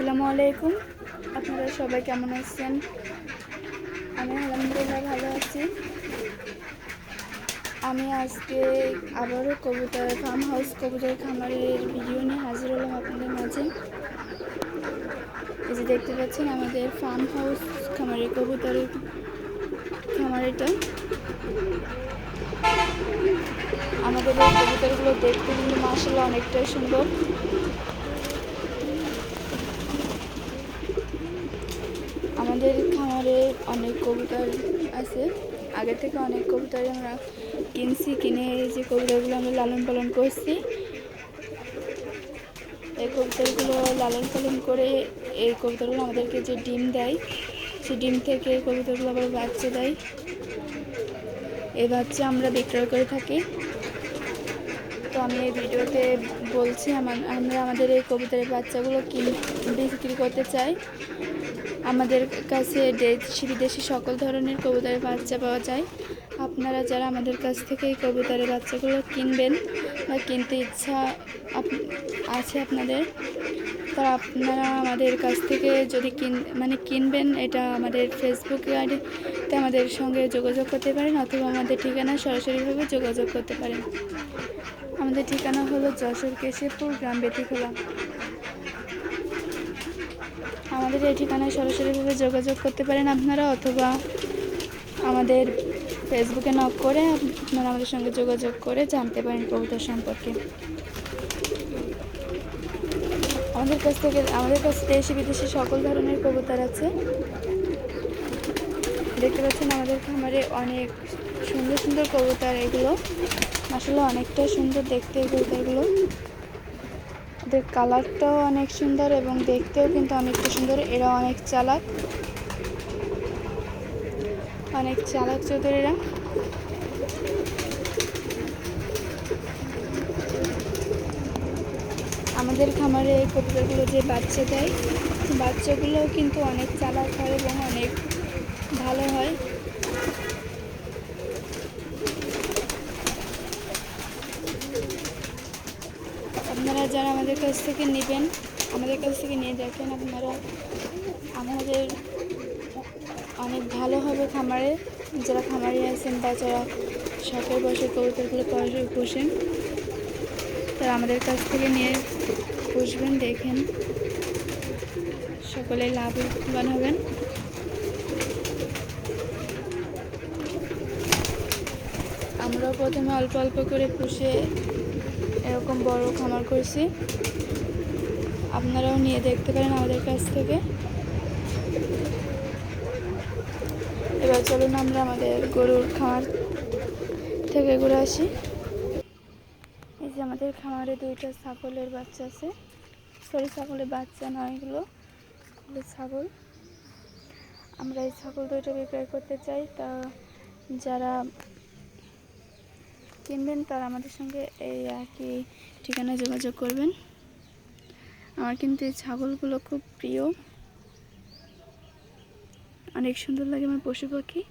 আসসালামু আলাইকুম। আপনারা সবাই কেমন আছেন? আমি আলহামদুলিল্লাহ ভালো আছি। আমি আজকে আবারও কবুতর ফার্ম হাউস কবুতর খামারের ভিডিও নিয়ে হাজির হলাম আপনাদের মাঝে। এই যে দেখতে পাচ্ছেন আমাদের ফার্ম হাউস খামারের কবুতরের খামার এটা। আমাদের এই কবুতরগুলো দেখতে কিন্তু মাশাআল্লাহ অনেকটাই সুন্দর। আমাদের খামারে অনেক কবুতর আছে, আগে থেকে অনেক কবুতর আমরা কিনে এই যে কবুতরগুলো আমরা লালন পালন করছি। এই কবুতরগুলো লালন পালন করে এই কবুতরগুলো আমাদেরকে যে ডিম দেয়, সেই ডিম থেকে এই কবুতরগুলো আবার বাচ্চা দেয়। এই বাচ্চা আমরা বিক্রয় করে থাকি। তো আমি এই ভিডিওতে বলছি আমরা আমাদের এই কবুতরের বাচ্চাগুলো বিক্রি করতে চাই। আমাদের কাছে দেশি বিদেশি সকল ধরনের কবুতরের বাচ্চা পাওয়া যায়। আপনারা যারা আমাদের কাছ থেকে এই কবুতরের বাচ্চাগুলো কিনবেন বা কিনতে ইচ্ছা আছে আপনাদের, তারা আপনারা আমাদের কাছ থেকে যদি কিনবেন, এটা আমাদের ফেসবুক আইডিতে আমাদের সঙ্গে যোগাযোগ করতে পারেন, অথবা আমাদের ঠিকানা সরাসরিভাবে যোগাযোগ করতে পারেন। আমাদের ঠিকানা হলো যশোর কেশবপুর গ্রাম বেতিখোলা। আমাদের এই ঠিকানায় সরাসরিভাবে যোগাযোগ করতে পারেন আপনারা, অথবা আমাদের ফেসবুকে নক করে আপনারা আমাদের সঙ্গে যোগাযোগ করে জানতে পারেন কবুতর সম্পর্কে। আমাদের কাছে দেশি বিদেশি সকল ধরনের কবুতর আছে। দেখতে পাচ্ছেন আমাদের খামারে অনেক সুন্দর সুন্দর কবুতর। এগুলো মাশাআল্লাহ অনেকটা সুন্দর দেখতে। এই কবুতরগুলো ওদের কালারটাও অনেক সুন্দর এবং দেখতেও কিন্তু অনেকটা সুন্দর। এরা অনেক চালাক চতুরেরা। আমাদের খামারে এই কবুতরগুলো যে বাচ্চা দেয়, বাচ্চাগুলোও কিন্তু অনেক চালাক হয় এবং অনেক ভালো হয়। আপনারা যারা আমাদের কাছ থেকে নেবেন, আমাদের কাছ থেকে নিয়ে দেখেন, আমাদের অনেক ভালো হবে খামারে। যারা খামারে আছেন বা যারা শখের বসে কবুতরগুলো পোষেন, তারা আমাদের কাছ থেকে নিয়ে পুষবেন, দেখেন সকলে লাভবান হবেন। আমরাও প্রথমে অল্প অল্প করে পুষে এরকম বড় খামার করছি। আপনারাও নিয়ে দেখতে পারেন আমাদের কাছ থেকে। এবার চলুন আমরা আমাদের গরুর খামার থেকে ঘুরে আসি। এই যে আমাদের খামারে দুইটা ছাগলের বাচ্চা আছে। সরি, ছাগলের বাচ্চা নয়, এগুলো ছাগল। আমরা এই ছাগল দুইটা বিক্রয় করতে চাই। তা যারা কিনবেন তারা আমাদের সঙ্গে এই একই ঠিকানায় যোগাযোগ করবেন। আমার কিন্তু এই ছাগলগুলো খুব প্রিয়, অনেক সুন্দর লাগে আমার পশু পাখি।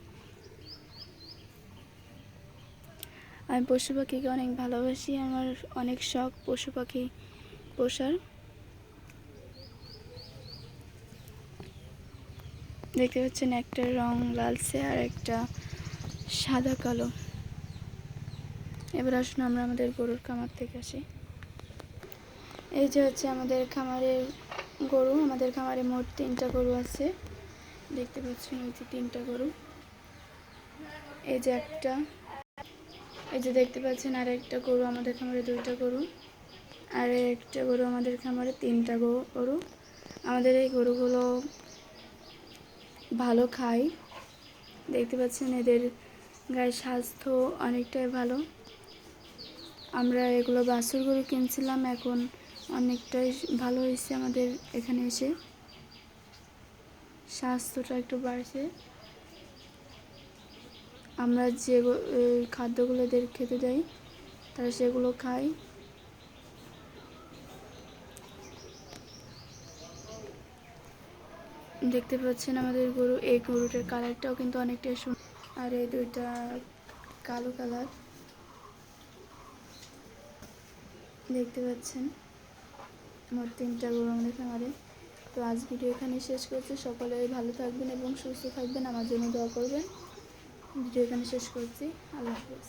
আমি পশু পাখিকে অনেক ভালোবাসি, আমার অনেক শখ পশু পাখি পোষার। দেখতে পাচ্ছেন একটা রং লালচে আর একটা সাদা কালো। এবার আসুন আমরা আমাদের গরুর খামার থেকে আসি। এই যে হচ্ছে আমাদের খামারের গরু। আমাদের খামারে মোট 3টা গরু আছে। দেখতে পাচ্ছেন ওই যে 3টা গরু। এই যে একটা, এই যে দেখতে পাচ্ছেন আর একটা গরু। আমাদের খামারে 2টা গরু, আর একটা গরু আমাদের খামারে 3টা গরু। আমাদের এই গরুগুলো ভালো খায়। দেখতে পাচ্ছেন এদের গায়ের স্বাস্থ্য অনেকটাই ভালো। আমরা এগুলো বাছুর গরু কিনছিলাম, এখন অনেকটাই ভালো হয়েছে। আমাদের এখানে এসে স্বাস্থ্যটা একটু বাড়ছে। আমরা যে খাদ্যগুলো এদের খেতে দেই, তারা সেগুলো খায়। দেখতে পাচ্ছেন আমাদের গরু। এই গরুটার কালারটাও কিন্তু অনেকটাই সুন্দর, আর এই দুইটা কালো কালার। দেখতে পাচ্ছেন মোট 3টা গরু আমাদের খামারে। তো আজ ভিডিও এখানে শেষ করছি। সকলে ভালো থাকবেন এবং সুস্থ থাকবেন, আমার জন্য দোয়া করবেন। ভিডিও এখানে শেষ করছি। আল্লাহ হাফেজ।